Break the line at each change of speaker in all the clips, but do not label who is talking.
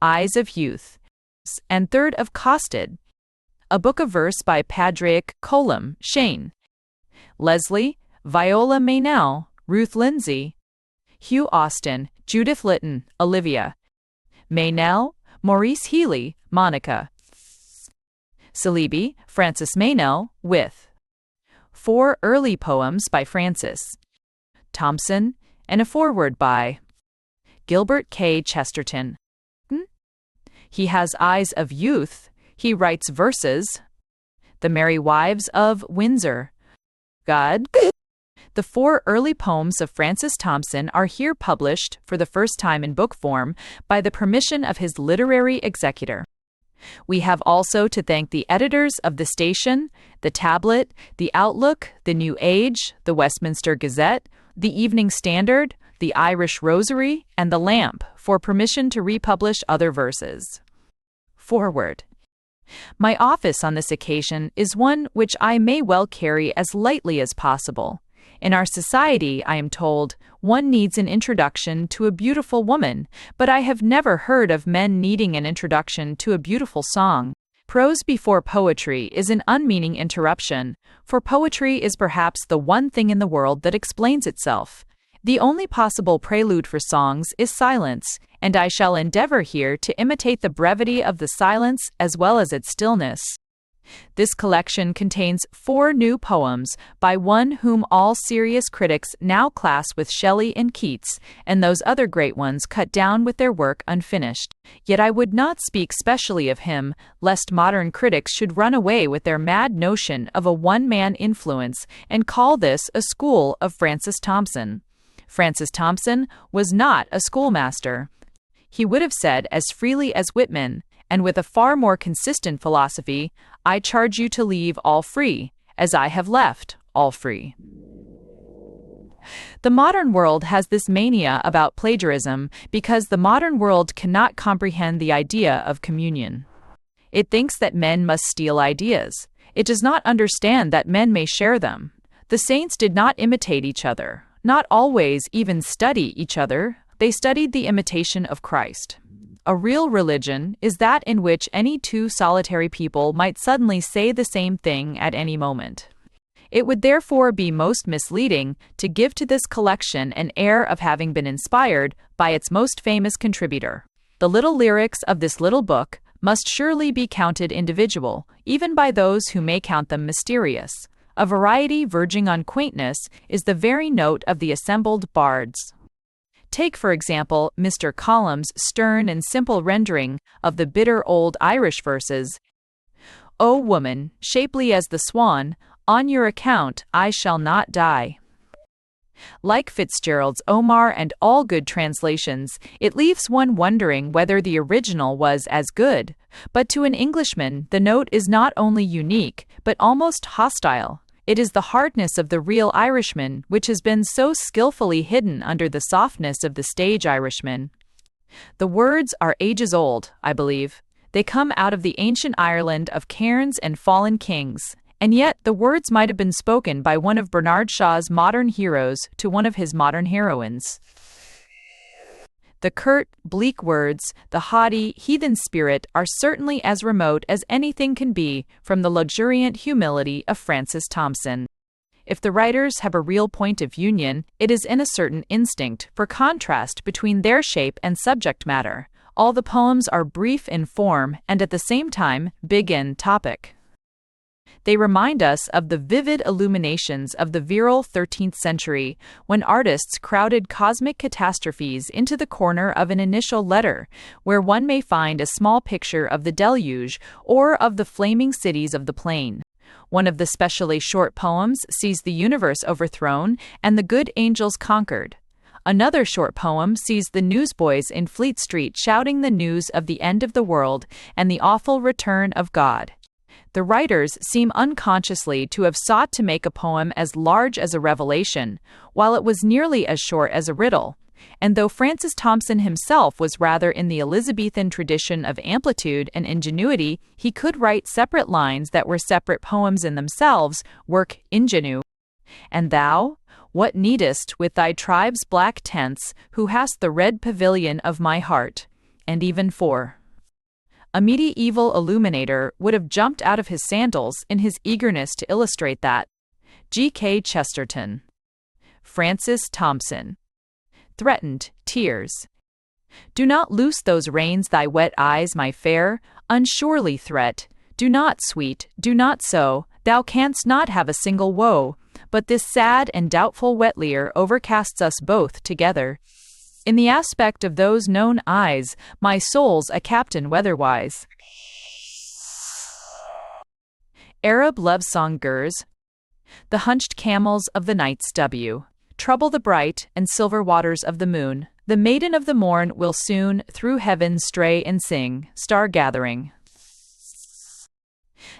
Eyes of Youth, and third of Costed, a book of verse by Padraic Colum Shane, Leslie, Viola Meynell, Ruth Lindsay, Hugh Austin, Judith Litton, Olivia Meynell, Maurice Healy, Monica Salibi, Francis Meynell, with 4 early poems by Francis Thompson, and a foreword by Gilbert K. Chesterton. He has eyes of youth. He writes verses. The Merry Wives of Windsor. God. The 4 early poems of Francis Thompson are here published for the first time in book form by the permission of his literary executor. We have also to thank the editors of The Station, The Tablet, The Outlook, The New Age, The Westminster Gazette, The Evening Standard, The Irish Rosary, and The Lamp for permission to republish other verses. Foreword. My office on this occasion is one which I may well carry as lightly as possible. In our society, I am told, one needs an introduction to a beautiful woman, but I have never heard of men needing an introduction to a beautiful song. Prose before poetry is an unmeaning interruption, for poetry is perhaps the one thing in the world that explains itself. The only possible prelude for songs is silence, and I shall endeavor here to imitate the brevity of the silence as well as its stillness. This collection contains 4 new poems by one whom all serious critics now class with Shelley and Keats, and those other great ones cut down with their work unfinished. Yet I would not speak specially of him, lest modern critics should run away with their mad notion of a one-man influence and call this a school of Francis Thompson. Francis Thompson was not a schoolmaster. He would have said as freely as Whitman, and with a far more consistent philosophy, I charge you to leave all free, as I have left all free. The modern world has this mania about plagiarism because the modern world cannot comprehend the idea of communion. It thinks that men must steal ideas. It does not understand that men may share them. The saints did not imitate each other, not always even study each other. They studied the imitation of Christ. A real religion is that in which any 2 solitary people might suddenly say the same thing at any moment. It would therefore be most misleading to give to this collection an air of having been inspired by its most famous contributor. The little lyrics of this little book must surely be counted individual, even by those who may count them mysterious. A variety verging on quaintness is the very note of the assembled bards. Take, for example, Mr. Colum's stern and simple rendering of the bitter old Irish verses. O woman, shapely as the swan, on your account I shall not die. Like Fitzgerald's Omar and all good translations, it leaves one wondering whether the original was as good. But to an Englishman, the note is not only unique, but almost hostile. It is the hardness of the real Irishman which has been so skillfully hidden under the softness of the stage Irishman. The words are ages old, I believe. They come out of the ancient Ireland of cairns and fallen kings, and yet the words might have been spoken by one of Bernard Shaw's modern heroes to one of his modern heroines. The curt, bleak words, the haughty, heathen spirit are certainly as remote as anything can be from the luxuriant humility of Francis Thompson. If the writers have a real point of union, it is in a certain instinct for contrast between their shape and subject matter. All the poems are brief in form and at the same time big in topic. They remind us of the vivid illuminations of the virile 13th century, when artists crowded cosmic catastrophes into the corner of an initial letter, where one may find a small picture of the deluge or of the flaming cities of the plain. One of the specially short poems sees the universe overthrown and the good angels conquered. Another short poem sees the newsboys in Fleet Street shouting the news of the end of the world and the awful return of God. The writers seem unconsciously to have sought to make a poem as large as a revelation, while it was nearly as short as a riddle. And though Francis Thompson himself was rather in the Elizabethan tradition of amplitude and ingenuity, he could write separate lines that were separate poems in themselves, work ingenue. And thou, what needest with thy tribe's black tents, who hast the red pavilion of my heart? and even 4. A medieval illuminator would have jumped out of his sandals in his eagerness to illustrate that. G.K. Chesterton. Francis Thompson. Threatened, tears. Do not loose those reins, thy wet eyes, my fair, unsurely threat. Do not, sweet, do not so, thou canst not have a single woe, but this sad and doubtful wet leer overcasts us both together. In the aspect of those known eyes, my soul's a captain weatherwise. Arab love song Gurs. The hunched camels of the night's W. Trouble the bright and silver waters of the moon. The maiden of the morn will soon through heaven stray and sing, star gathering.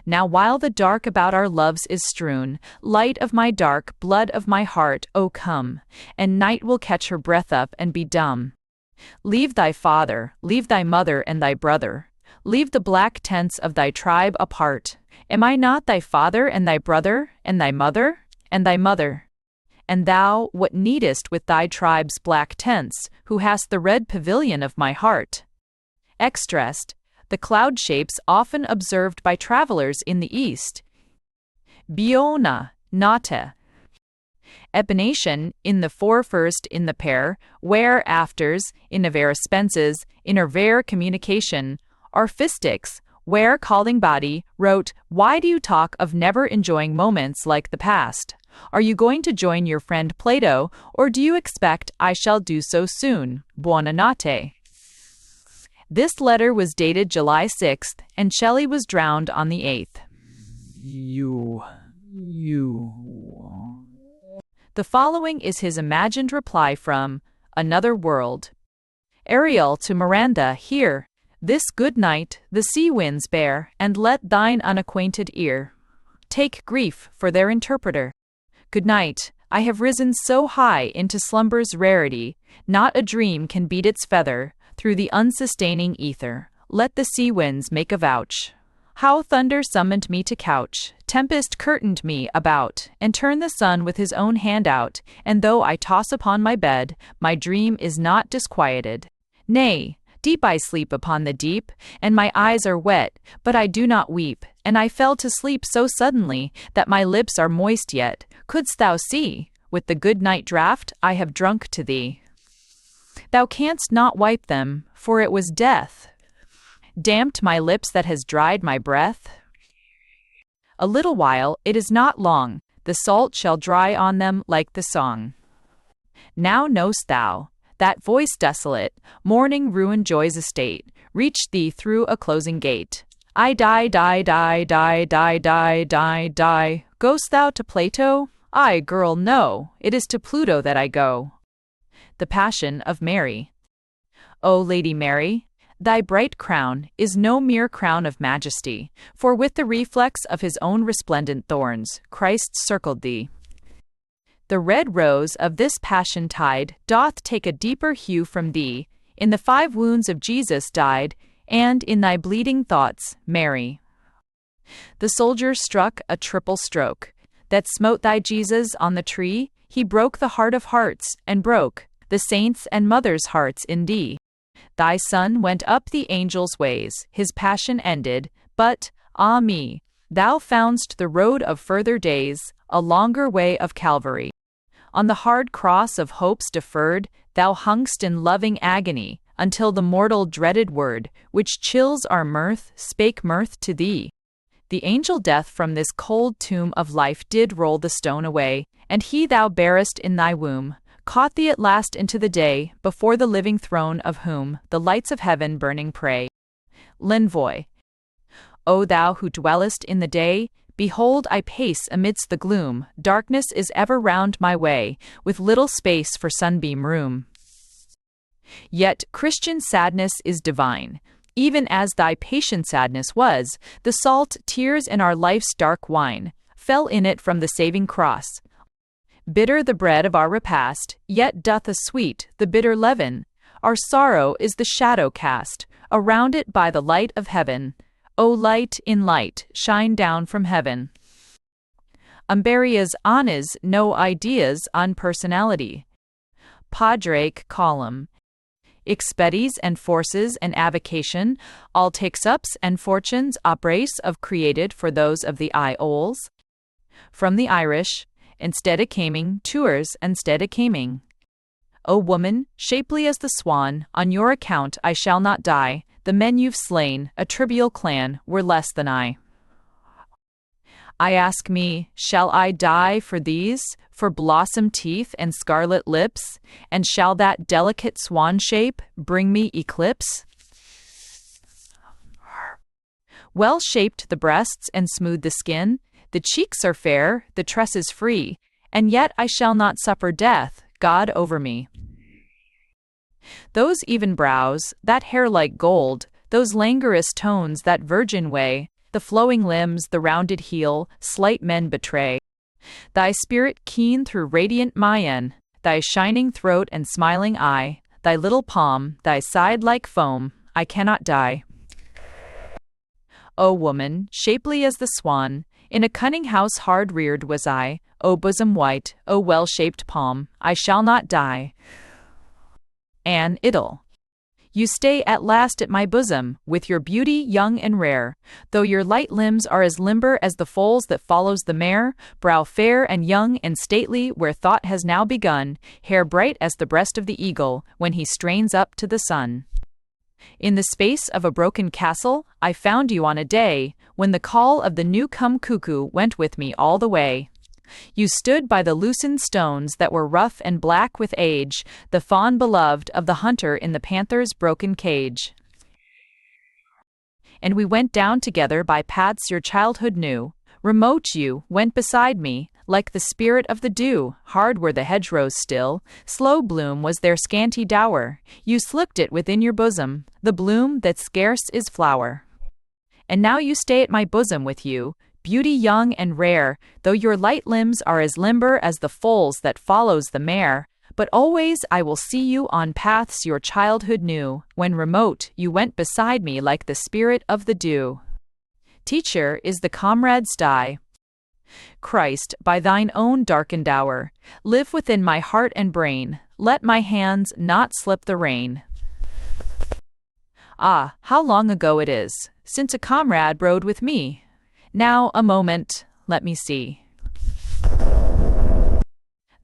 Now while the dark about our loves is strewn, light of my dark, blood of my heart, O come, and night will catch her breath up and be dumb. Leave thy father, leave thy mother and thy brother, leave the black tents of thy tribe apart. Am I not thy father and thy brother, and thy mother, and thy mother? And thou, what needest with thy tribe's black tents, who hast the red pavilion of my heart? Extrest. The cloud shapes often observed by travelers in the east. Biona, nata. Epination, in the four first in the pair, where afters, in a ver spences, in a ver communication, are fistics, where calling body, wrote, Why do you talk of never enjoying moments like the past? Are you going to join your friend Plato, or do you expect I shall do so soon? Buona notte. This letter was dated July 6th, and Shelley was drowned on the 8th. The following is his imagined reply from Another World. Ariel to Miranda, hear, this good night the sea winds bear, and let thine unacquainted ear take grief for their interpreter. Good night, I have risen so high into slumber's rarity, not a dream can beat its feather through the unsustaining ether. Let the sea winds make a vouch. How thunder summoned me to couch, tempest curtained me about, and turned the sun with his own hand out, and though I toss upon my bed, my dream is not disquieted. Nay, deep I sleep upon the deep, and my eyes are wet, but I do not weep, and I fell to sleep so suddenly that my lips are moist yet. Couldst thou see, with the good night draught I have drunk to thee? Thou canst not wipe them, for it was death damped my lips that has dried my breath. A little while, it is not long, the salt shall dry on them like the song. Now knowst thou, that voice desolate, mourning ruin joy's estate, reached thee through a closing gate. I die, die, die, die, die, die, die, die. Goest thou to Plato? Ay, girl, no, it is to Pluto that I go. The Passion of Mary. O Lady Mary, thy bright crown is no mere crown of majesty, for with the reflex of his own resplendent thorns, Christ circled thee. The red rose of this passion tide doth take a deeper hue from thee, in the 5 wounds of Jesus died, and in thy bleeding thoughts, Mary. The soldier struck a triple stroke, that smote thy Jesus on the tree, he broke the heart of hearts, and broke the saints' and mothers' hearts in thee. Thy Son went up the angels' ways, his passion ended, but, ah me, thou foundst the road of further days, a longer way of Calvary. On the hard cross of hopes deferred, thou hungst in loving agony, until the mortal dreaded word, which chills our mirth, spake mirth to thee. The angel death from this cold tomb of life did roll the stone away, and he thou barest in thy womb caught thee at last into the day, before the living throne of whom the lights of heaven burning pray. L'Envoi. O thou who dwellest in the day, behold I pace amidst the gloom, darkness is ever round my way, with little space for sunbeam room. Yet Christian sadness is divine, even as thy patient sadness was, the salt tears in our life's dark wine, fell in it from the saving cross. Bitter the bread of our repast, yet doth a sweet the bitter leaven. Our sorrow is the shadow cast around it by the light of heaven. O light in light, shine down from heaven. Umberia's anas no ideas on personality. Padraic column. Expedes and forces and avocation, all takes ups and fortunes oprace of created for those of the Ioles. From the Irish, instead a caming, tours instead a caming. O woman, shapely as the swan, on your account I shall not die. The men you've slain, a trivial clan, were less than I. I ask me, shall I die for these, for blossom teeth and scarlet lips, and shall that delicate swan shape bring me eclipse? Well shaped the breasts and smooth the skin, the cheeks are fair, the tresses free, and yet I shall not suffer death, God over me. Those even brows, that hair like gold, those languorous tones, that virgin way, the flowing limbs, the rounded heel, slight men betray. Thy spirit keen through radiant Mayan, thy shining throat and smiling eye, thy little palm, thy side like foam, I cannot die. O woman, shapely as the swan, in a cunning house hard reared was I, O bosom white, O well-shaped palm, I shall not die. Anne Iddle. You stay at last at my bosom, with your beauty young and rare, though your light limbs are as limber as the foals that follows the mare, brow fair and young and stately where thought has now begun, hair bright as the breast of the eagle, when he strains up to the sun. In the space of a broken castle, I found you on a day, when the call of the new-come cuckoo went with me all the way. You stood by the loosened stones that were rough and black with age, the fawn beloved of the hunter in the panther's broken cage. And we went down together by paths your childhood knew. Remote you went beside me, like the spirit of the dew. Hard were the hedgerows still, slow bloom was their scanty dower. You slipped it within your bosom, the bloom that scarce is flower. And now you stay at my bosom with you, beauty young and rare, though your light limbs are as limber as the foals that follows the mare. But always I will see you on paths your childhood knew, when remote you went beside me like the spirit of the dew. Teacher is the comrade's die. Christ, by thine own darkened hour, live within my heart and brain, let my hands not slip the rein. Ah, how long ago it is, since a comrade rode with me. Now, a moment, let me see.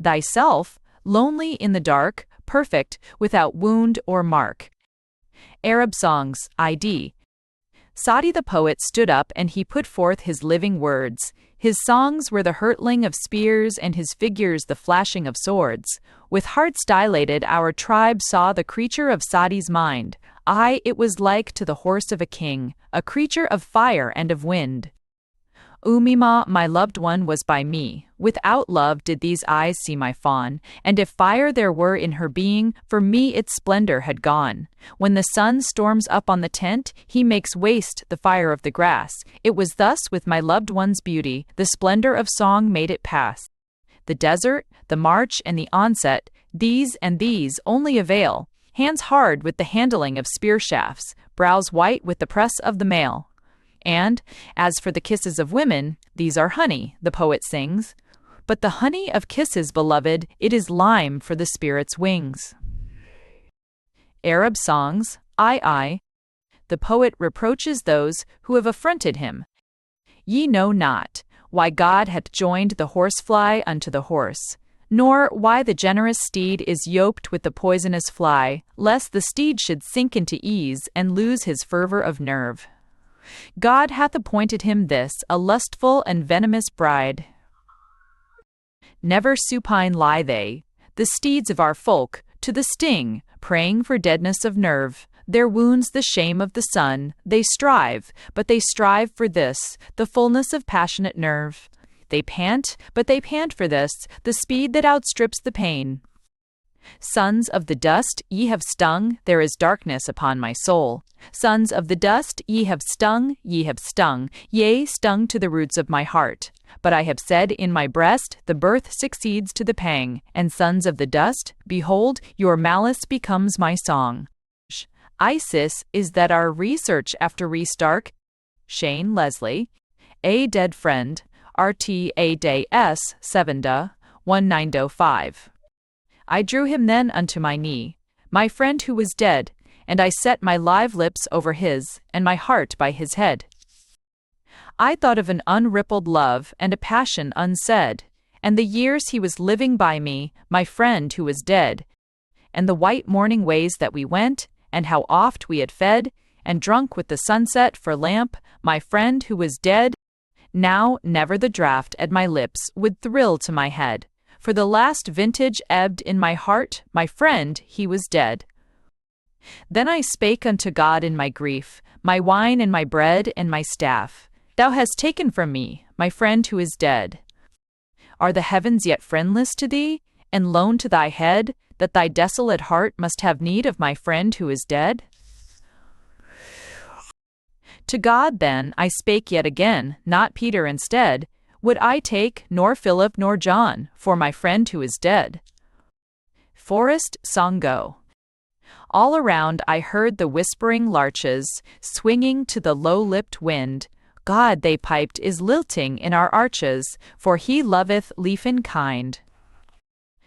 Thyself, lonely in the dark, perfect, without wound or mark. Arab Songs, ID. Saadi the poet stood up and he put forth his living words. His songs were the hurtling of spears and his figures the flashing of swords. With hearts dilated our tribe saw the creature of Saadi's mind. Aye, it was like to the horse of a king, a creature of fire and of wind. Umima, my loved one, was by me. Without love did these eyes see my fawn, and if fire there were in her being, for me its splendor had gone. When the sun storms up on the tent, he makes waste the fire of the grass. It was thus with my loved one's beauty, the splendor of song made it pass. The desert, the march, and the onset, these and these only avail. Hands hard with the handling of spear shafts, brows white with the press of the mail. And, as for the kisses of women, these are honey, the poet sings. But the honey of kisses, beloved, it is lime for the spirit's wings. Arab Songs, I. The poet reproaches those who have affronted him. Ye know not why God hath joined the horsefly unto the horse, nor why the generous steed is yoked with the poisonous fly, lest the steed should sink into ease and lose his fervor of nerve. God hath appointed him this, a lustful and venomous bride. Never supine lie they, the steeds of our folk, to the sting, praying for deadness of nerve. Their wounds the shame of the sun, they strive, but they strive for this, the fullness of passionate nerve. They pant, but they pant for this, the speed that outstrips the pain. Sons of the dust, ye have stung, there is darkness upon my soul. Sons of the dust, ye have stung, yea, stung to the roots of my heart. But I have said in my breast, the birth succeeds to the pang, and sons of the dust, behold, your malice becomes my song. ISIS is that our research after Restark, Shane Leslie, a dead friend, RTA Day S 7 1905. I drew him then unto my knee, my friend who was dead, and I set my live lips over his, and my heart by his head. I thought of an unrippled love and a passion unsaid, and the years he was living by me, my friend who was dead, and the white morning ways that we went, and how oft we had fed, and drunk with the sunset for lamp, my friend who was dead. Now never the draught at my lips would thrill to my head, for the last vintage ebbed in my heart, my friend he was dead. Then I spake unto God in my grief, my wine and my bread and my staff, Thou hast taken from me, my friend who is dead. Are the heavens yet friendless to thee, and lone to thy head, that thy desolate heart must have need of my friend who is dead? To God then I spake yet again, not Peter instead, would I take nor Philip nor John, for my friend who is dead. Forest song go. All around I heard the whispering larches, swinging to the low-lipped wind. God, they piped, is lilting in our arches, for he loveth leafin kind.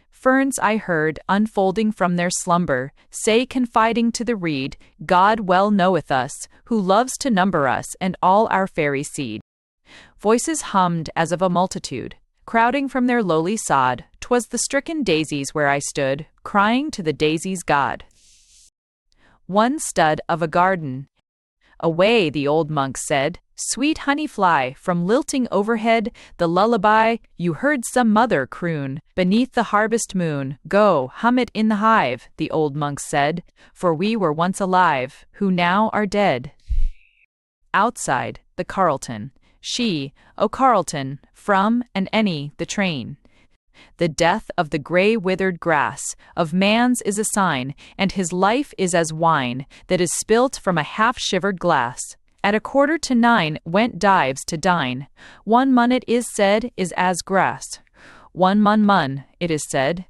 Ferns I heard, unfolding from their slumber, say confiding to the reed, God well knoweth us, who loves to number us and all our fairy seed. Voices hummed as of a multitude, crowding from their lowly sod, 'twas the stricken daisies where I stood, crying to the daisies' God. One stud of a garden. Away, the old monk said, sweet honey fly, from lilting overhead, the lullaby you heard some mother croon, beneath the harvest moon, go, hum it in the hive, the old monk said, for we were once alive, who now are dead. Outside, the Carlton. She, O Carlton, from, and any, the train. The death of the grey withered grass of man's is a sign, and his life is as wine that is spilt from a half-shivered glass. At 9:15 went Dives to dine. 1 mun it is said is as grass. 1 mun, it is said.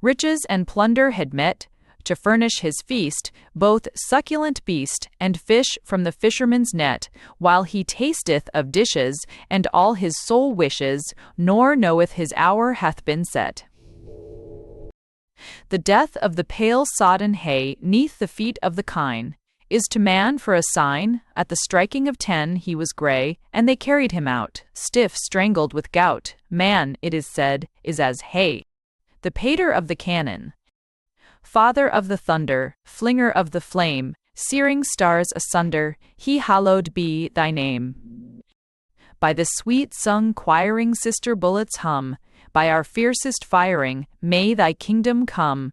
Riches and plunder had met, to furnish his feast, both succulent beast and fish from the fisherman's net, while he tasteth of dishes, and all his soul wishes, nor knoweth his hour hath been set. The death of the pale sodden hay neath the feet of the kine is to man for a sign. At the striking of 10 he was grey, and they carried him out, stiff strangled with gout. Man, it is said, is as hay. The pater of the cannon. Father of the thunder, flinger of the flame, searing stars asunder, he hallowed be thy name. By the sweet-sung choiring sister bullets hum, by our fiercest firing, may thy kingdom come.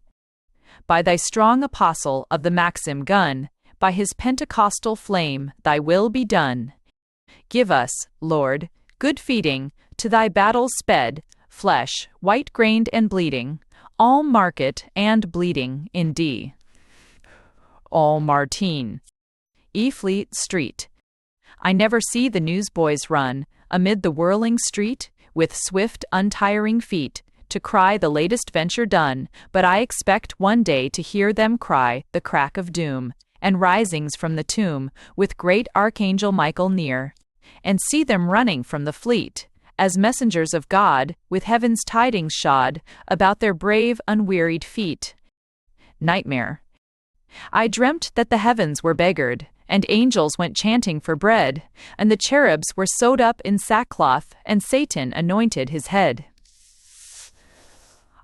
By thy strong apostle of the Maxim gun, by his Pentecostal flame, thy will be done. Give us, Lord, good feeding, to thy battles sped, flesh, white-grained and bleeding, all market and bleeding in D. All Martine. E. Fleet Street. I never see the newsboys run, amid the whirling street, with swift, untiring feet, to cry the latest venture done, but I expect one day to hear them cry the crack of doom, and risings from the tomb, with great Archangel Michael near, and see them running from the fleet, as messengers of God, with heaven's tidings shod, about their brave, unwearied feet. Nightmare. I dreamt that the heavens were beggared, and angels went chanting for bread, and the cherubs were sewed up in sackcloth, and Satan anointed his head.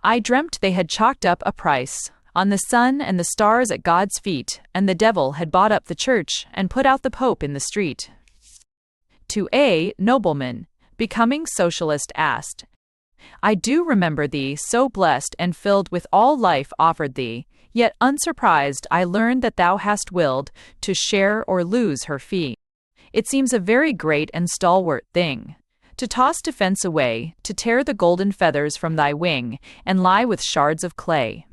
I dreamt they had chalked up a price on the sun and the stars at God's feet, and the devil had bought up the church and put out the Pope in the street. To a nobleman, becoming socialist, asked, I do remember thee so blessed and filled with all life offered thee, yet unsurprised I learned that thou hast willed to share or lose her fee. It seems a very great and stalwart thing, to toss defense away, to tear the golden feathers from thy wing, and lie with shards of clay.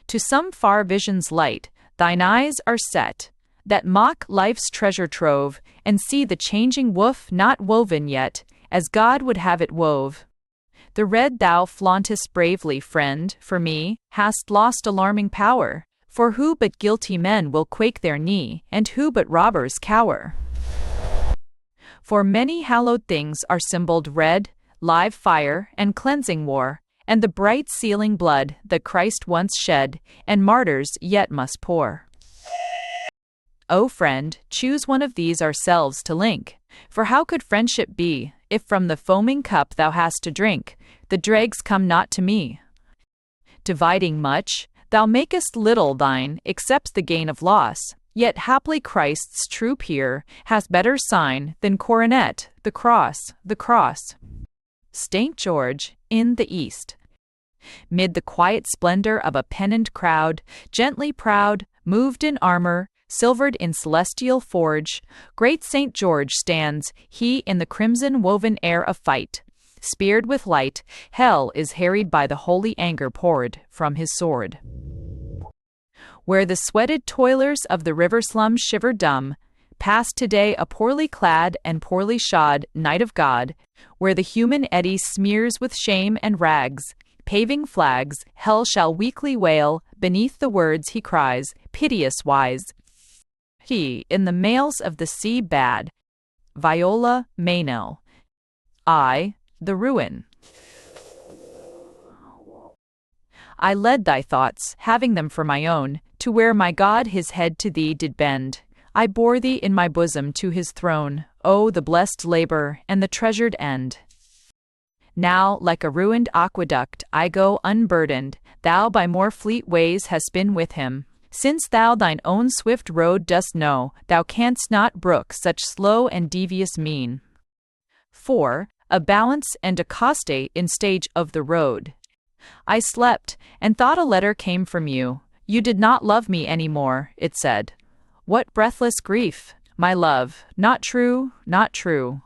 To some far vision's light thine eyes are set, that mock life's treasure trove, and see the changing woof not woven yet, as God would have it wove. The red thou flauntest bravely, friend, for me, hast lost alarming power, for who but guilty men will quake their knee, and who but robbers cower? For many hallowed things are symboled red, live fire, and cleansing war, and the bright sealing blood that Christ once shed, and martyrs yet must pour. O friend, choose one of these ourselves to link, for how could friendship be, if from the foaming cup thou hast to drink, the dregs come not to me? Dividing much, thou makest little thine, except the gain of loss, yet haply Christ's true peer has better sign than coronet, the cross, the cross. St. George, in the East. Mid the quiet splendor of a pennoned crowd, gently proud, moved in armor, silvered in celestial forge, great St. George stands, he in the crimson-woven air of fight. Speared with light, hell is harried by the holy anger poured from his sword. Where the sweated toilers of the river slum shiver dumb, past today a poorly clad and poorly shod knight of God, where the human eddy smears with shame and rags, paving flags, hell shall weakly wail beneath the words he cries, piteous wise. He, in the mails of the sea bad, Viola Meynell. I, the ruin. I led thy thoughts, having them for my own, to where my God his head to thee did bend. I bore thee in my bosom to his throne, O the blessed labor and the treasured end. Now, like a ruined aqueduct, I go unburdened, thou by more fleet ways hast been with him. Since thou thine own swift road dost know, thou canst not brook such slow and devious mean. 4. A balance and a costate in stage of the road. I slept, and thought a letter came from you. You did not love me any more, it said. What breathless grief, my love, not true, not true.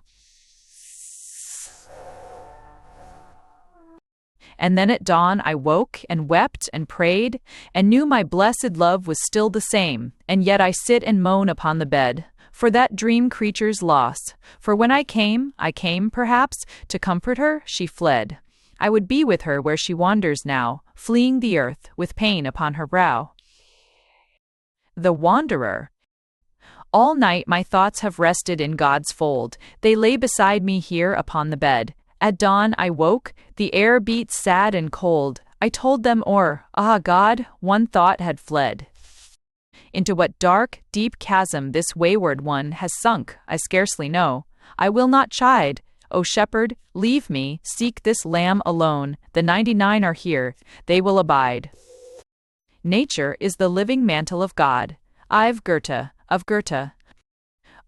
And then at dawn I woke and wept and prayed, and knew my blessed love was still the same, and yet I sit and moan upon the bed, for that dream creature's loss. For when I came, perhaps, to comfort her, she fled. I would be with her where she wanders now, fleeing the earth, with pain upon her brow. The Wanderer. All night my thoughts have rested in God's fold. They lay beside me here upon the bed. At dawn I woke, the air beat sad and cold. I told them o'er, ah God, one thought had fled. Into what dark, deep chasm this wayward one has sunk, I scarcely know. I will not chide. O shepherd, leave me, seek this lamb alone. The 99 are here, they will abide. Nature is the living mantle of God. I've Goethe, of Goethe.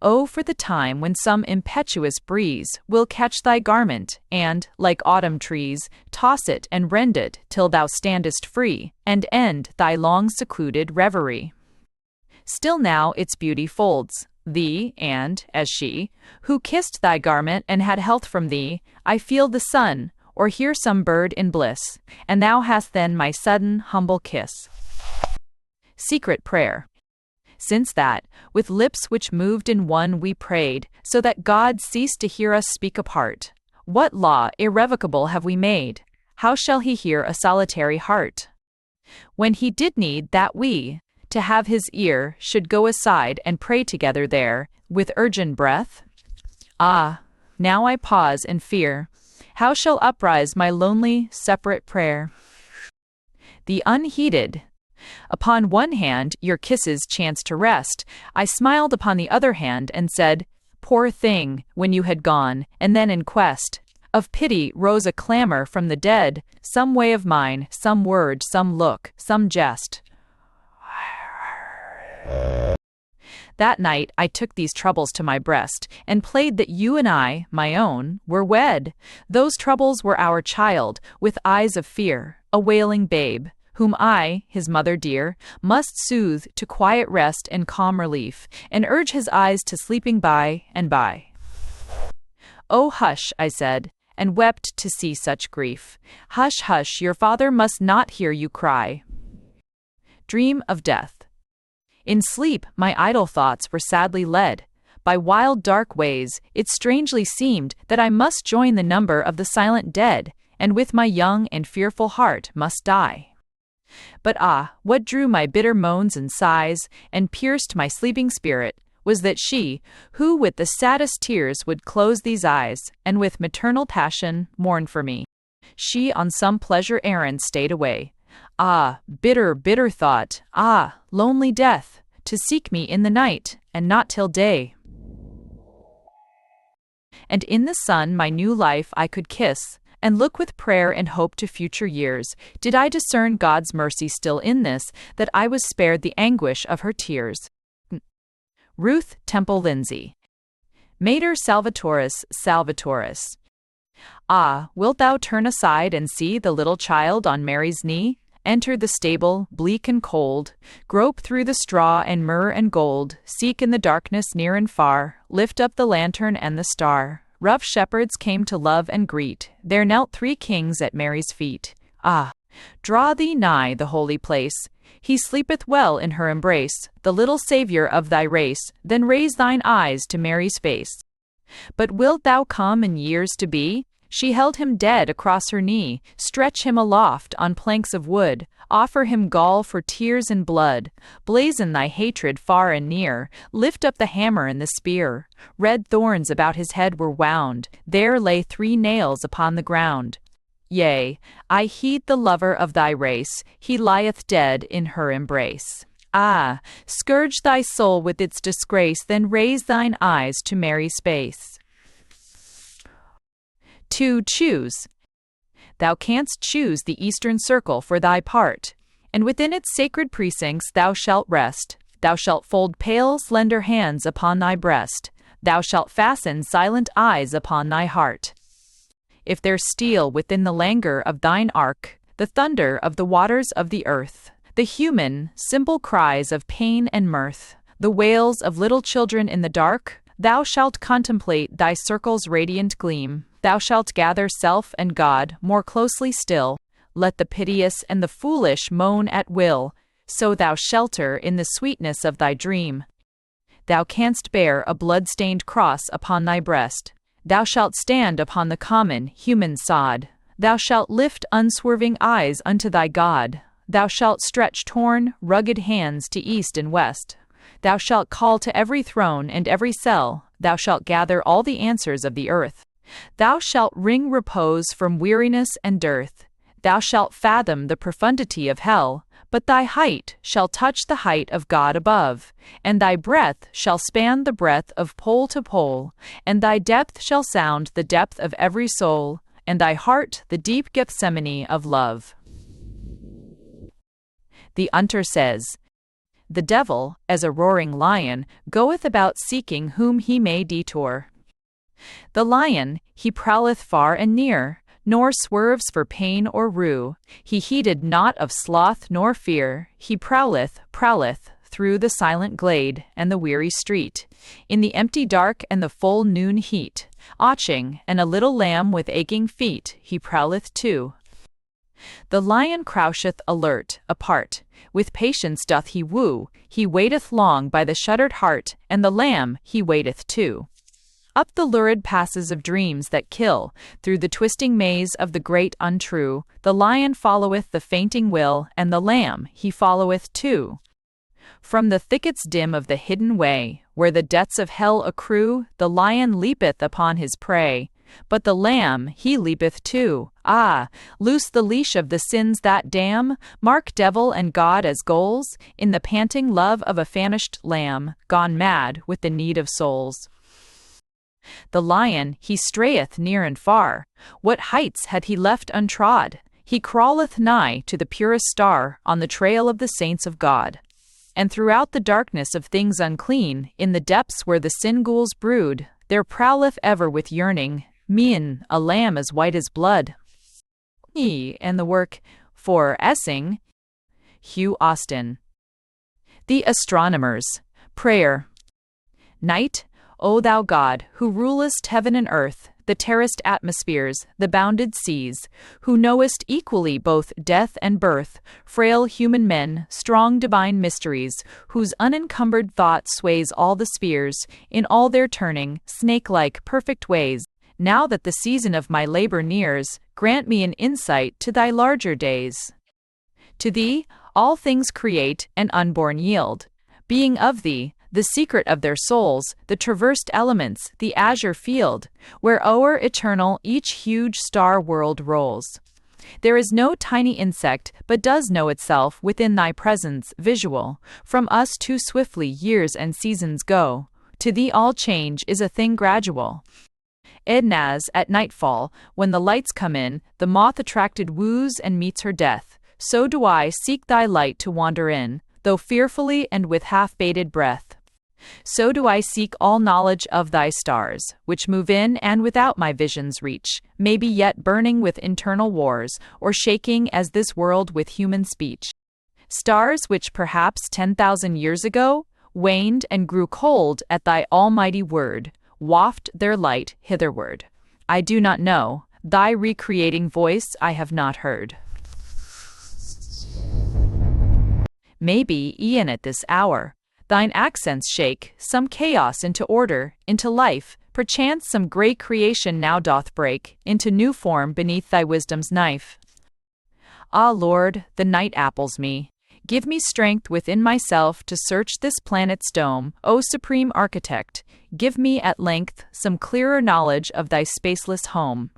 Oh, for the time when some impetuous breeze will catch thy garment, and, like autumn trees, toss it and rend it till thou standest free, and end thy long secluded reverie. Still now its beauty folds thee, and, as she, who kissed thy garment and had health from thee, I feel the sun, or hear some bird in bliss, and thou hast then my sudden, humble kiss. Secret prayer. Since that, with lips which moved in one we prayed, so that God ceased to hear us speak apart. What law irrevocable have we made? How shall he hear a solitary heart? When he did need that we, to have his ear, should go aside and pray together there, with urgent breath? Ah, now I pause and fear. How shall uprise my lonely, separate prayer? The unheeded. Upon one hand your kisses chanced to rest. I smiled upon the other hand and said, poor thing, when you had gone, and then in quest of pity rose a clamor from the dead, some way of mine, some word, some look, some jest. That night I took these troubles to my breast, and played that you and I, my own, were wed. Those troubles were our child, with eyes of fear, a wailing babe, whom I, his mother dear, must soothe to quiet rest and calm relief, and urge his eyes to sleeping by and by. Oh, hush, I said, and wept to see such grief. Hush, hush, your father must not hear you cry. Dream of death. In sleep my idle thoughts were sadly led. By wild dark ways it strangely seemed that I must join the number of the silent dead, and with my young and fearful heart must die. But ah, what drew my bitter moans and sighs, and pierced my sleeping spirit, was that she, who with the saddest tears would close these eyes, and with maternal passion mourn for me, She on some pleasure errand stayed away. Ah, bitter, bitter thought, ah, lonely death, to seek me in the night, and not till day. And in the sun my new life I could kiss, and look with prayer and hope to future years, did I discern God's mercy still in this, that I was spared the anguish of her tears. Ruth Temple Lindsay. Mater Salvatoris Salvatoris. Ah, wilt thou turn aside and see the little child on Mary's knee? Enter the stable, bleak and cold, grope through the straw and myrrh and gold, seek in the darkness near and far, lift up the lantern and the star. Rough shepherds came to love and greet, there knelt 3 kings at Mary's feet. Ah, draw thee nigh the holy place, he sleepeth well in her embrace, the little Saviour of thy race, then raise thine eyes to Mary's face. But wilt thou come in years to be? She held him dead across her knee, stretch him aloft on planks of wood, offer him gall for tears and blood, blazon thy hatred far and near, lift up the hammer and the spear. Red thorns about his head were wound, there lay 3 nails upon the ground. Yea, I heed the lover of thy race, he lieth dead in her embrace. Ah, scourge thy soul with its disgrace, then raise thine eyes to Mary's face. To choose. Thou canst choose the eastern circle for thy part, and within its sacred precincts thou shalt rest. Thou shalt fold pale, slender hands upon thy breast. Thou shalt fasten silent eyes upon thy heart. If there steal within the languor of thine ark the thunder of the waters of the earth, the human, simple cries of pain and mirth, the wails of little children in the dark, thou shalt contemplate thy circle's radiant gleam. Thou shalt gather self and God more closely still. Let the piteous and the foolish moan at will, so thou shelter in the sweetness of thy dream. Thou canst bear a blood-stained cross upon thy breast. Thou shalt stand upon the common, human sod. Thou shalt lift unswerving eyes unto thy God. Thou shalt stretch torn, rugged hands to east and west. Thou shalt call to every throne and every cell. Thou shalt gather all the answers of the earth. Thou shalt wring repose from weariness and dearth. Thou shalt fathom the profundity of hell, but thy height shall touch the height of God above, and thy breadth shall span the breadth of pole to pole, and thy depth shall sound the depth of every soul, and thy heart the deep Gethsemane of love. The Unter says, The devil, as a roaring lion, goeth about seeking whom he may detour. The lion, he prowleth far and near, nor swerves for pain or rue. He heeded naught of sloth nor fear. He prowleth, prowleth, through the silent glade and the weary street, in the empty dark and the full noon heat. Otching, and a little lamb with aching feet, he prowleth too. The lion croucheth alert, apart. With patience doth he woo. He waiteth long by the shuttered heart, and the lamb he waiteth too. Up the lurid passes of dreams that kill, through the twisting maze of the great untrue, the lion followeth the fainting will, and the lamb he followeth too. From the thickets dim of the hidden way, where the debts of hell accrue, the lion leapeth upon his prey, but the lamb he leapeth too. Ah, loose the leash of the sins that damn, mark devil and God as goals, in the panting love of a famished lamb, gone mad with the need of souls. The lion, he strayeth near and far. What heights hath he left untrod? He crawleth nigh to the purest star, on the trail of the saints of God. And throughout the darkness of things unclean, in the depths where the sin ghouls brood, there prowleth ever with yearning, Mean, a lamb as white as blood. And the work, for Essing, Hugh Austin. The Astronomers. Prayer. Night, O thou God, who rulest heaven and earth, the terraced atmospheres, the bounded seas, who knowest equally both death and birth, frail human men, strong divine mysteries, whose unencumbered thought sways all the spheres, in all their turning, snake-like, perfect ways, now that the season of my labor nears, grant me an insight to thy larger days. To thee, all things create and unborn yield. Being of thee, The secret of their souls, the traversed elements, the azure field, where o'er eternal each huge star world rolls. There is no tiny insect but does know itself within thy presence visual. From us too swiftly years and seasons go. To thee all change is a thing gradual. Ednaz, at nightfall, when the lights come in, the moth attracted woos and meets her death. So do I seek thy light to wander in, though fearfully and with half-bated breath. So do I seek all knowledge of thy stars, which move in and without my vision's reach, maybe yet burning with internal wars, or shaking as this world with human speech. Stars which perhaps 10,000 years ago waned and grew cold at thy almighty word, waft their light hitherward. I do not know, thy recreating voice I have not heard. Maybe, e'en at this hour, thine accents shake some chaos into order, into life, perchance some great creation now doth break into new form beneath thy wisdom's knife. Ah, Lord, the night apples me. Give me strength within myself to search this planet's dome, O Supreme Architect, give me at length some clearer knowledge of thy spaceless home.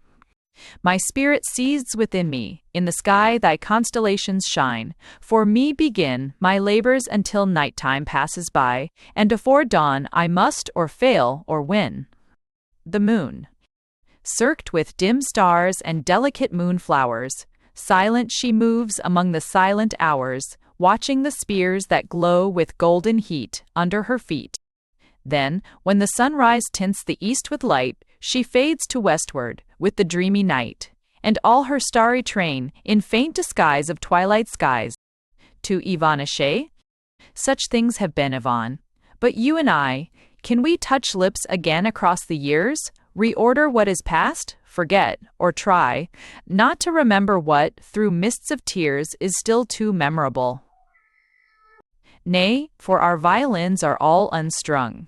My spirit seethes within me, in the sky thy constellations shine. For me begin my labors until nighttime passes by, and afore dawn I must or fail or win. The moon. Circled with dim stars and delicate moonflowers, silent she moves among the silent hours, watching the spheres that glow with golden heat under her feet. Then, when the sunrise tints the east with light, she fades to westward, with the dreamy night, and all her starry train, in faint disguise of twilight skies. To evanisce? Such things have been, Yvonne. But you and I, can we touch lips again across the years? Reorder what is past? Forget, or try, not to remember what, through mists of tears, is still too memorable. Nay, for our violins are all unstrung.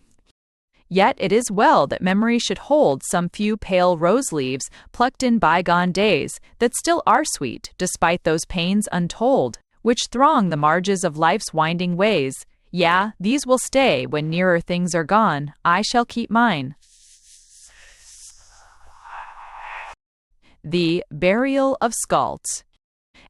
Yet it is well that memory should hold some few pale rose leaves plucked in bygone days that still are sweet despite those pains untold, which throng the marges of life's winding ways. Yeah, these will stay when nearer things are gone. I shall keep mine. The Burial of Scalds.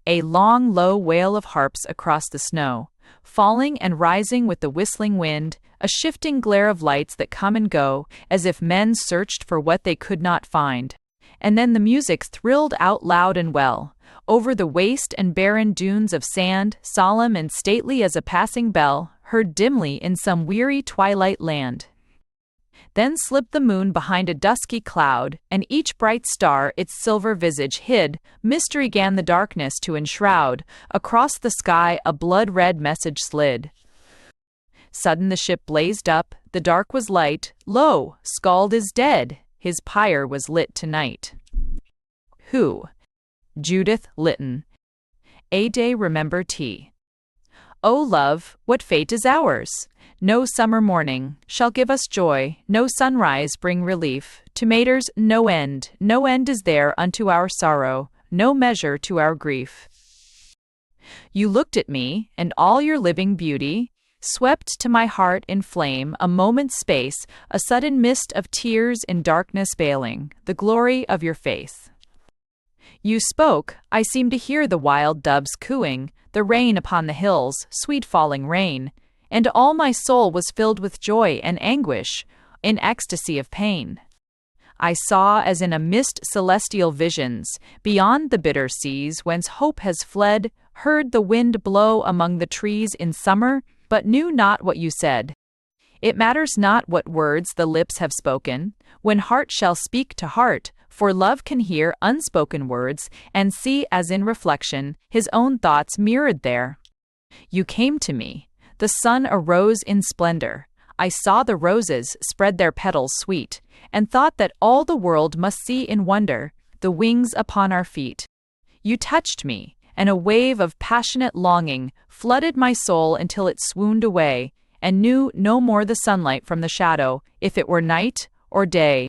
A long, low wail of harps across the snow, falling and rising with the whistling wind, a shifting glare of lights that come and go, as if men searched for what they could not find. And then the music thrilled out loud and well, over the waste and barren dunes of sand, solemn and stately as a passing bell, heard dimly in some weary twilight land. Then slipped the moon behind a dusky cloud, and each bright star its silver visage hid. Mystery 'gan the darkness to enshroud. Across the sky a blood-red message slid. Sudden the ship blazed up, the dark was light. Lo, Scald is dead, his pyre was lit tonight. Who? Judith Lytton. A day remember T. O love, what fate is ours? No summer morning shall give us joy, no sunrise bring relief. To maters no end is there unto our sorrow, no measure to our grief. You looked at me, and all your living beauty swept to my heart in flame a moment's space, a sudden mist of tears in darkness veiling the glory of your face. You spoke, I seemed to hear the wild doves cooing, the rain upon the hills, sweet falling rain, and all my soul was filled with joy and anguish, in ecstasy of pain. I saw as in a mist celestial visions, beyond the bitter seas whence hope has fled, heard the wind blow among the trees in summer, but knew not what you said. It matters not what words the lips have spoken, when heart shall speak to heart, for love can hear unspoken words and see as in reflection his own thoughts mirrored there. You came to me. The sun arose in splendor. I saw the roses spread their petals sweet, and thought that all the world must see in wonder the wings upon our feet. You touched me, and a wave of passionate longing flooded my soul until it swooned away, and knew no more the sunlight from the shadow, if it were night or day.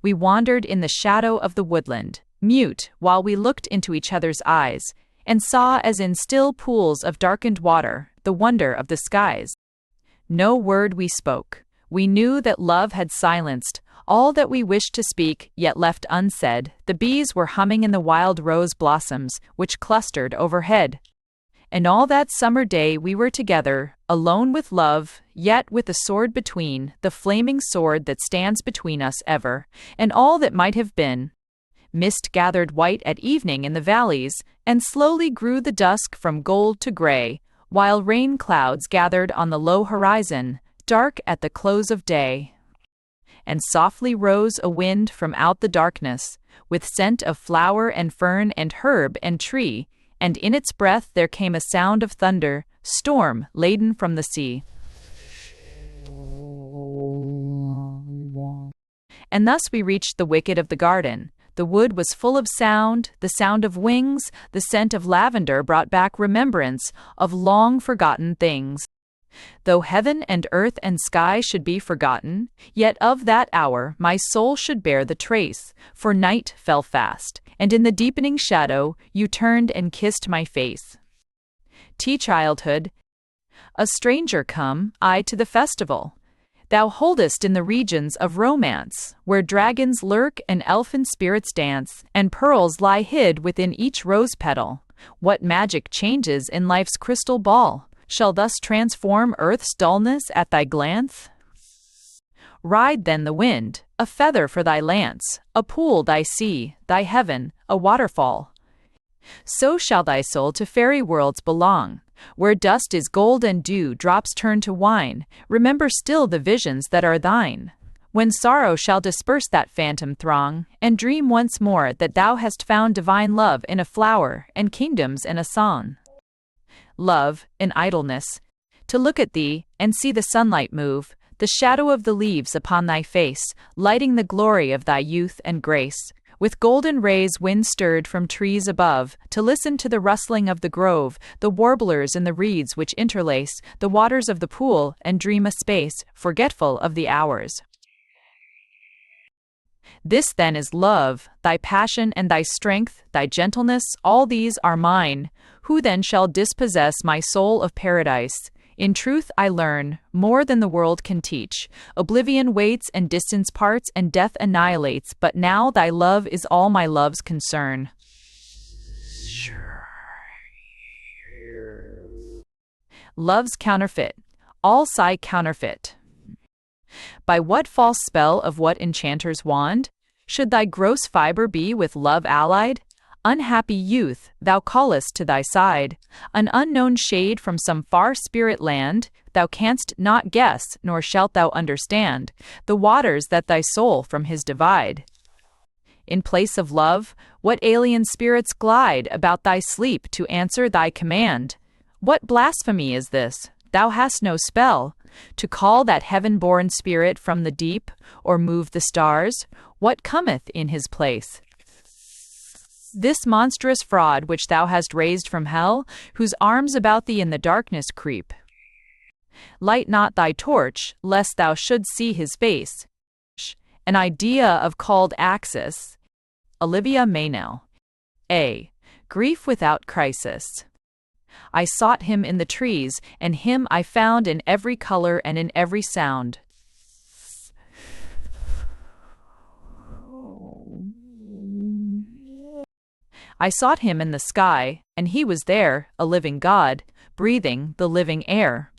We wandered in the shadow of the woodland, mute while we looked into each other's eyes, and saw as in still pools of darkened water the wonder of the skies. No word we spoke. We knew that love had silenced all that we wished to speak, yet left unsaid. The bees were humming in the wild rose blossoms, which clustered overhead. And all that summer day we were together, alone with love, yet with a sword between, the flaming sword that stands between us ever, and all that might have been. Mist gathered white at evening in the valleys, and slowly grew the dusk from gold to gray, while rain clouds gathered on the low horizon, dark at the close of day. And softly rose a wind from out the darkness, with scent of flower and fern and herb and tree, and in its breath there came a sound of thunder, storm laden from the sea. And thus we reached the wicket of the garden. The wood was full of sound, the sound of wings, the scent of lavender brought back remembrance of long-forgotten things. Though heaven and earth and sky should be forgotten, yet of that hour my soul should bear the trace, for night fell fast, and in the deepening shadow you turned and kissed my face. Childhood, a stranger come I to the festival. Thou holdest in the regions of romance, where dragons lurk and elfin spirits dance, and pearls lie hid within each rose petal. What magic changes in life's crystal ball shall thus transform earth's dullness at thy glance? Ride then the wind, a feather for thy lance, a pool thy sea, thy heaven, a waterfall. So shall thy soul to fairy worlds belong, where dust is gold and dew drops turn to wine. Remember still the visions that are thine, when sorrow shall disperse that phantom throng, and dream once more that thou hast found divine love in a flower, and kingdoms in a song. Love, in idleness, to look at thee, and see the sunlight move, the shadow of the leaves upon thy face, lighting the glory of thy youth and grace. With golden rays wind stirred from trees above, to listen to the rustling of the grove, the warblers in the reeds which interlace the waters of the pool, and dream a space, forgetful of the hours. This then is love, thy passion and thy strength, thy gentleness, all these are mine. Who then shall dispossess my soul of paradise? In truth I learn, more than the world can teach. Oblivion waits and distance parts and death annihilates, but now thy love is all my love's concern. Love's counterfeit, all sigh counterfeit. By what false spell of what enchanter's wand should thy gross fibre be with love allied? Unhappy youth, thou callest to thy side an unknown shade from some far spirit land. Thou canst not guess, nor shalt thou understand the waters that thy soul from his divide. In place of love, what alien spirits glide about thy sleep to answer thy command? What blasphemy is this? Thou hast no spell to call that heaven-born spirit from the deep, or move the stars. What cometh in his place? This monstrous fraud which thou hast raised from hell, whose arms about thee in the darkness creep. Light not thy torch, lest thou shouldst see his face. An idea of called axis. Olivia Meynell. A. Grief without crisis. I sought him in the trees, and him I found in every color and in every sound. I sought him in the sky, and he was there, a living God, breathing the living air.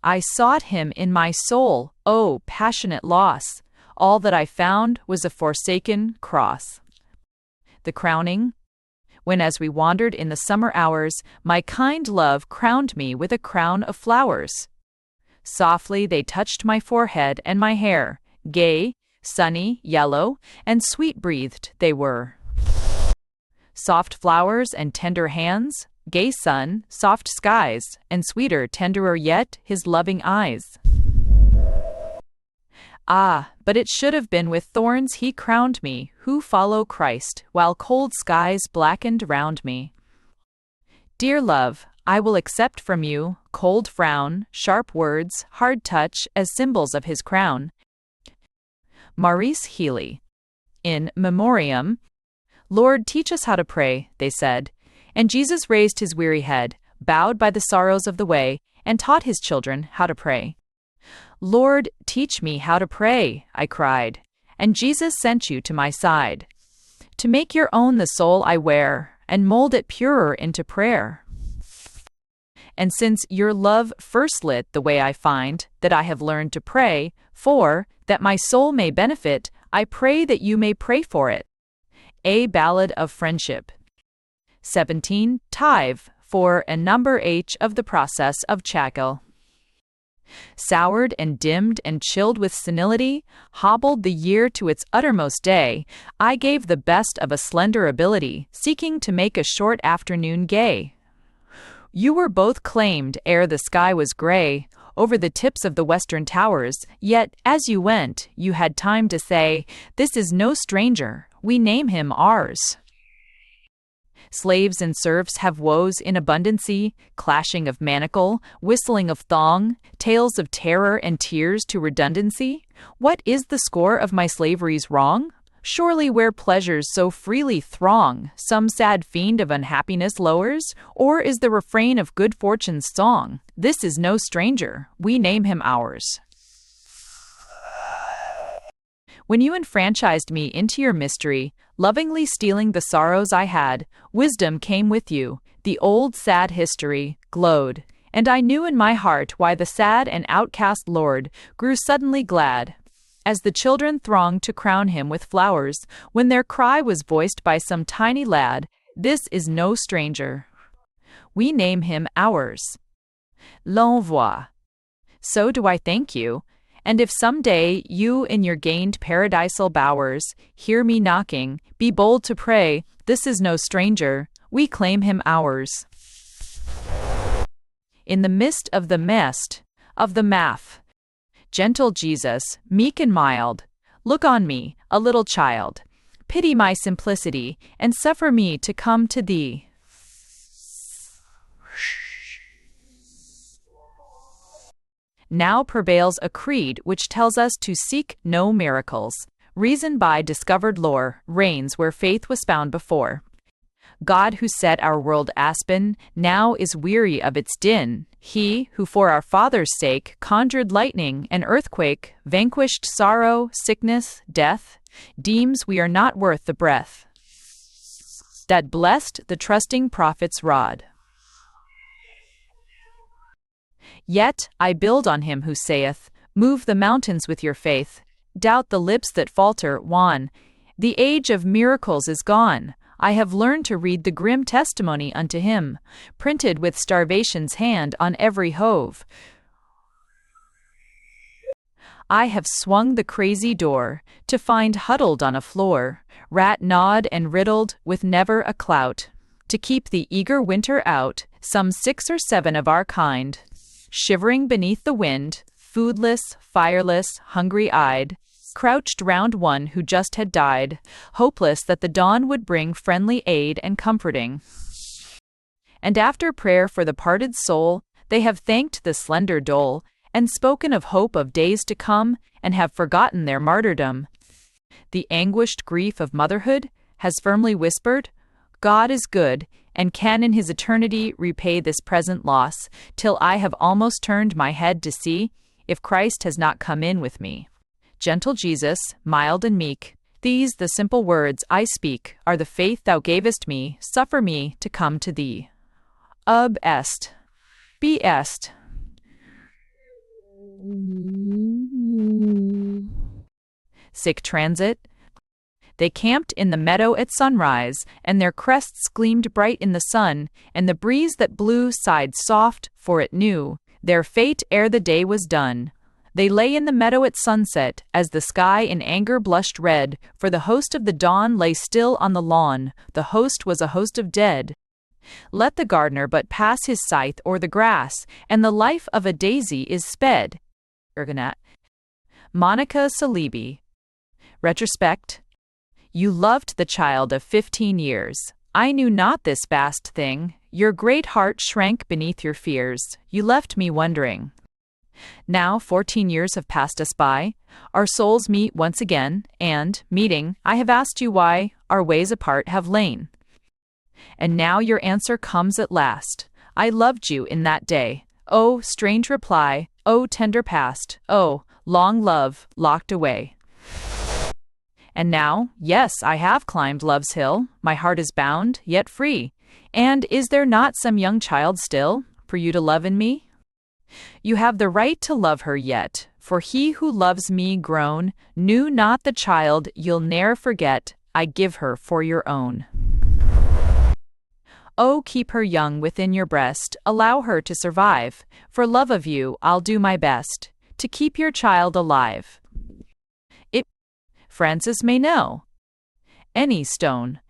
I sought him in my soul, oh, passionate loss! All that I found was a forsaken cross. The crowning? When as we wandered in the summer hours, my kind love crowned me with a crown of flowers. Softly they touched my forehead and my hair, gay, sunny, yellow, and sweet-breathed they were. Soft flowers and tender hands, gay sun, soft skies, and sweeter, tenderer yet, his loving eyes. Ah, but it should have been with thorns he crowned me, who follow Christ, while cold skies blackened round me. Dear love, I will accept from you cold frown, sharp words, hard touch, as symbols of his crown. Maurice Healy. In Memoriam, Lord, teach us how to pray, they said. And Jesus raised his weary head, bowed by the sorrows of the way, and taught his children how to pray. "Lord, teach me how to pray," I cried, and Jesus sent you to my side, to make your own the soul I wear, and mold it purer into prayer. And since your love first lit the way I find that I have learned to pray, for that my soul may benefit, I pray that you may pray for it. A Ballad of Friendship. 17. Tive, for and number H of the process of Chackle. Soured and dimmed and chilled with senility, hobbled the year to its uttermost day, I gave the best of a slender ability, seeking to make a short afternoon gay. You were both claimed ere the sky was gray, over the tips of the western towers, yet, as you went, you had time to say, "This is no stranger, we name him ours." Slaves and serfs have woes in abundancy, clashing of manacle, whistling of thong, tales of terror and tears to redundancy. What is the score of my slavery's wrong? Surely where pleasures so freely throng, some sad fiend of unhappiness lowers? Or is the refrain of good fortune's song, "This is no stranger, we name him ours"? When you enfranchised me into your mystery, lovingly stealing the sorrows I had, wisdom came with you, the old sad history glowed, and I knew in my heart why the sad and outcast Lord grew suddenly glad, as the children thronged to crown him with flowers, when their cry was voiced by some tiny lad, "This is no stranger, we name him ours." L'envoi. So do I thank you. And if some day you in your gained paradisal bowers hear me knocking, be bold to pray, "This is no stranger, we claim him ours." In the midst of the mist, of the maff, gentle Jesus, meek and mild, look on me, a little child. Pity my simplicity, and suffer me to come to thee. Now prevails a creed which tells us to seek no miracles. Reason by discovered lore reigns where faith was found before. God who set our world aspen, now is weary of its din. He who for our fathers' sake conjured lightning and earthquake, vanquished sorrow, sickness, death, deems we are not worth the breath that blessed the trusting prophet's rod. Yet I build on him who saith, "Move the mountains with your faith." Doubt the lips that falter, wan. The age of miracles is gone. I have learned to read the grim testimony unto him, printed with starvation's hand on every hove. I have swung the crazy door, to find huddled on a floor, rat gnawed and riddled, with never a clout, to keep the eager winter out, some 6 or 7 of our kind, shivering beneath the wind, foodless, fireless, hungry-eyed, crouched round one who just had died, hopeless that the dawn would bring friendly aid and comforting. And after prayer for the parted soul, they have thanked the slender dole, and spoken of hope of days to come, and have forgotten their martyrdom. The anguished grief of motherhood has firmly whispered, "God is good, and can in his eternity repay this present loss, till I have almost turned my head to see if Christ has not come in with me." Gentle Jesus, mild and meek, these the simple words I speak are the faith thou gavest me, suffer me to come to thee. Ub est. Be est. Sic transit. They camped in the meadow at sunrise, and their crests gleamed bright in the sun, and the breeze that blew sighed soft, for it knew their fate ere the day was done. They lay in the meadow at sunset, as the sky in anger blushed red, for the host of the dawn lay still on the lawn, the host was a host of dead. Let the gardener but pass his scythe o'er the grass, and the life of a daisy is sped. Ergonat. Monica Salibi. Retrospect. You loved the child of 15 years. I knew not this vast thing. Your great heart shrank beneath your fears. You left me wondering. Now 14 years have passed us by. Our souls meet once again, and, meeting, I have asked you why our ways apart have lain. And now your answer comes at last. I loved you in that day. Oh, strange reply, oh, tender past, oh, long love, locked away. And now, yes, I have climbed love's hill, my heart is bound, yet free. And is there not some young child still, for you to love in me? You have the right to love her yet, for he who loves me grown, knew not the child you'll ne'er forget, I give her for your own. Oh, keep her young within your breast, allow her to survive, for love of you I'll do my best, to keep your child alive. Francis may know. Any stone.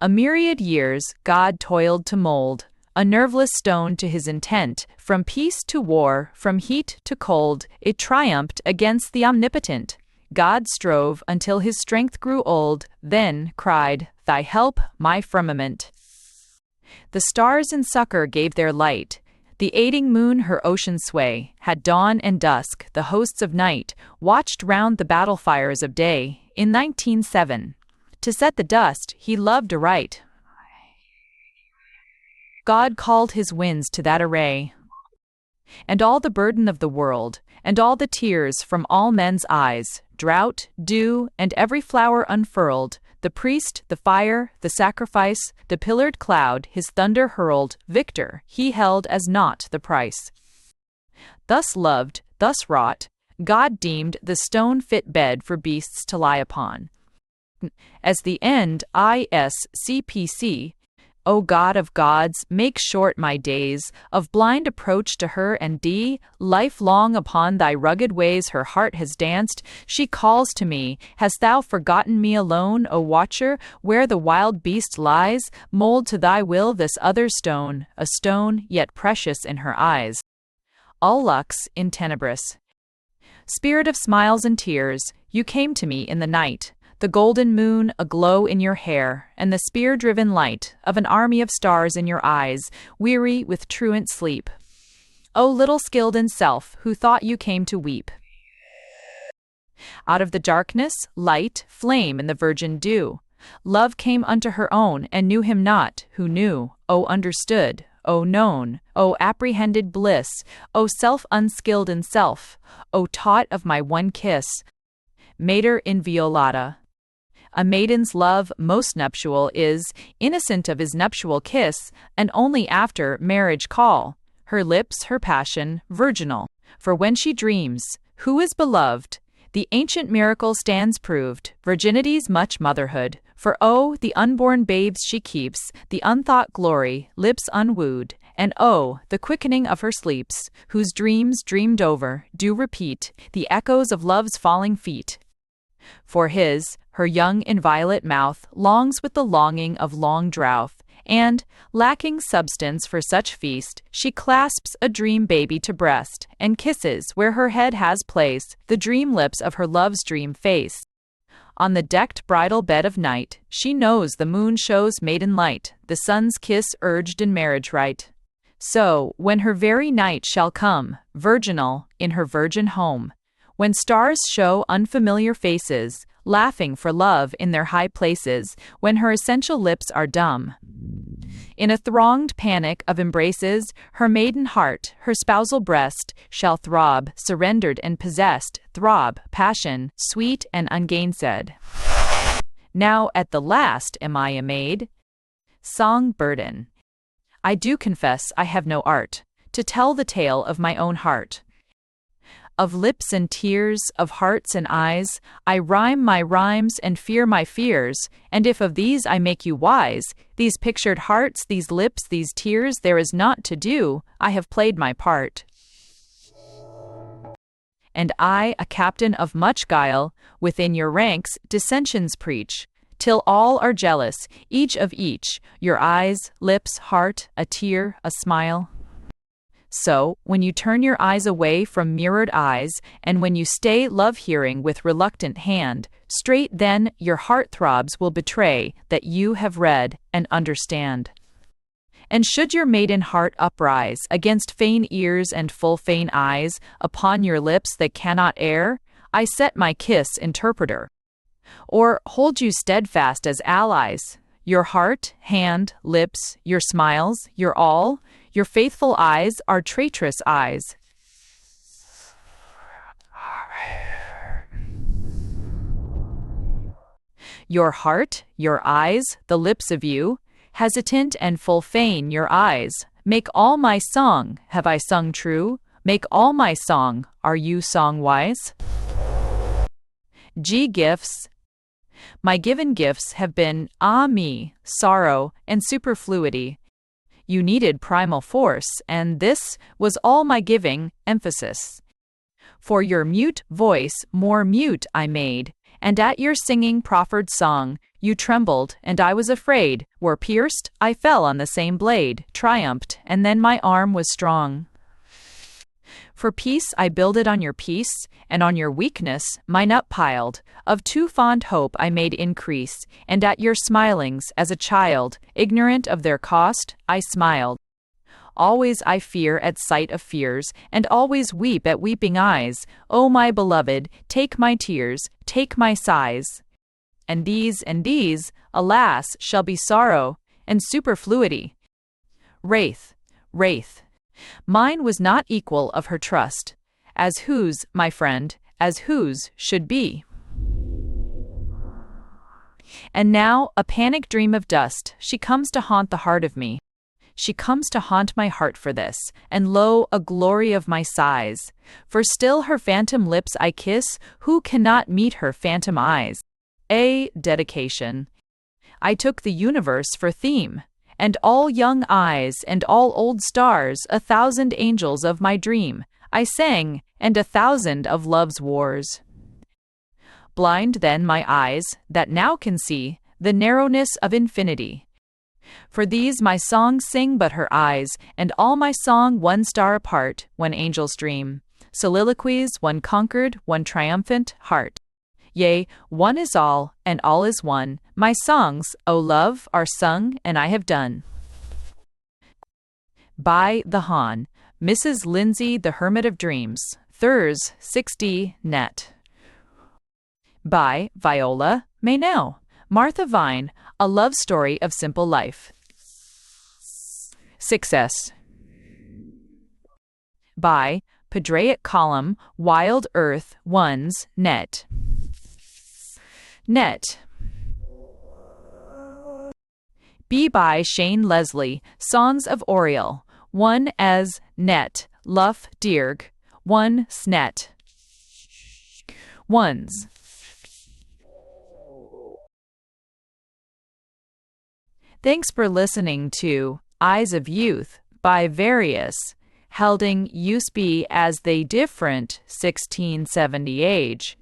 A myriad years God toiled to mold, a nerveless stone to his intent, from peace to war, from heat to cold, it triumphed against the omnipotent. God strove until his strength grew old, then cried, Thy help, my firmament. The stars in succor gave their light, the aiding moon her ocean sway, had dawn and dusk, the hosts of night, watched round the battle fires of day. In 1907, to set the dust, he loved aright. God called his winds to that array, and all the burden of the world, and all the tears from all men's eyes, drought, dew, and every flower unfurled, the priest, the fire, the sacrifice, the pillared cloud, his thunder hurled, victor, he held as naught the price. Thus loved, thus wrought, God deemed the stone fit bed for beasts to lie upon. As the end, ISCPC, O God of gods, make short my days of blind approach to her, and lifelong upon thy rugged ways her heart has danced. She calls to me, Hast thou forgotten me alone, O watcher, where the wild beast lies? Mold to thy will this other stone, a stone yet precious in her eyes. All lux in tenebris. Spirit of smiles and tears, you came to me in the night, the golden moon aglow in your hair, and the spear-driven light of an army of stars in your eyes, weary with truant sleep. O little skilled in self, who thought you came to weep. Out of the darkness, light, flame in the virgin dew. Love came unto her own, and knew him not, who knew, O understood, O known, O apprehended bliss, O self unskilled in self, O taught of my one kiss. Mater inviolata. A maiden's love most nuptial is, innocent of his nuptial kiss, and only after marriage call. Her lips, her passion, virginal. For when she dreams, who is beloved? The ancient miracle stands proved, virginity's much motherhood. For oh, the unborn babes she keeps, the unthought glory, lips unwooed. And oh, the quickening of her sleeps, whose dreams dreamed over, do repeat, the echoes of love's falling feet. For her young inviolate mouth longs with the longing of long drouth, and, lacking substance for such feast, she clasps a dream baby to breast, and kisses, where her head has place, the dream lips of her love's dream face. On the decked bridal bed of night, she knows the moon shows maiden light, the sun's kiss urged in marriage rite. So, when her very night shall come, virginal, in her virgin home, when stars show unfamiliar faces, laughing for love in their high places, when her essential lips are dumb, in a thronged panic of embraces, her maiden heart, her spousal breast, shall throb, surrendered and possessed, throb, passion, sweet and ungainsaid. Now at the last am I a maid? Song burden. I do confess I have no art to tell the tale of my own heart. Of lips and tears, of hearts and eyes, I rhyme my rhymes and fear my fears, and if of these I make you wise, these pictured hearts, these lips, these tears, there is naught to do, I have played my part. And I, a captain of much guile, within your ranks dissensions preach, till all are jealous, each of each, your eyes, lips, heart, a tear, a smile. So, when you turn your eyes away from mirrored eyes, and when you stay love-hearing with reluctant hand, straight then your heart-throbs will betray that you have read and understand. And should your maiden heart uprise against fain ears and full fain eyes, upon your lips that cannot err, I set my kiss interpreter. Or hold you steadfast as allies, your heart, hand, lips, your smiles, your all, Your faithful eyes are traitorous eyes. Your heart, your eyes, the lips of you, hesitant and full fain your eyes, make all my song, have I sung true? Make all my song, are you song wise? G gifts. My given gifts have been, me, sorrow, and superfluity. You needed primal force, and this was all my giving, emphasis. For your mute voice more mute I made, and at your singing proffered song, you trembled, and I was afraid, were pierced, I fell on the same blade, triumphed, and then my arm was strong. For peace I builded on your peace, and on your weakness mine uppiled, of too fond hope I made increase, and at your smilings, as a child, ignorant of their cost, I smiled. Always I fear at sight of fears, and always weep at weeping eyes. O my beloved, take my tears, take my sighs. And these, alas, shall be sorrow and superfluity. Wraith, wraith. Mine was not equal of her trust, as whose, my friend, as whose should be. And now, a panic dream of dust, she comes to haunt the heart of me. She comes to haunt my heart for this, and lo, a glory of my sighs. For still her phantom lips I kiss, who cannot meet her phantom eyes? A dedication. I took the universe for theme, and all young eyes and all old stars, 1,000 angels of my dream, I sang, and 1,000 of love's wars. Blind then my eyes, that now can see the narrowness of infinity. For these my song sing but her eyes, and all my song one star apart, when angels dream. Soliloquies, one conquered, one triumphant heart. Yea, one is all, and all is one. My songs, O love, are sung, and I have done. By the Hahn, Mrs. Lindsay, the Hermit of Dreams, Thurs, 6D, net. By Viola Meynell, Martha Vine, A Love Story of Simple Life. 6S. By Padraic Column, Wild Earth, Ones, net. Net. B. By Shane Leslie, Songs of Oriel, one as net, luff, dirg, one snet. Ones. Thanks for listening to Eyes of Youth by Various, Helding Use Be as They Different 1670 Age.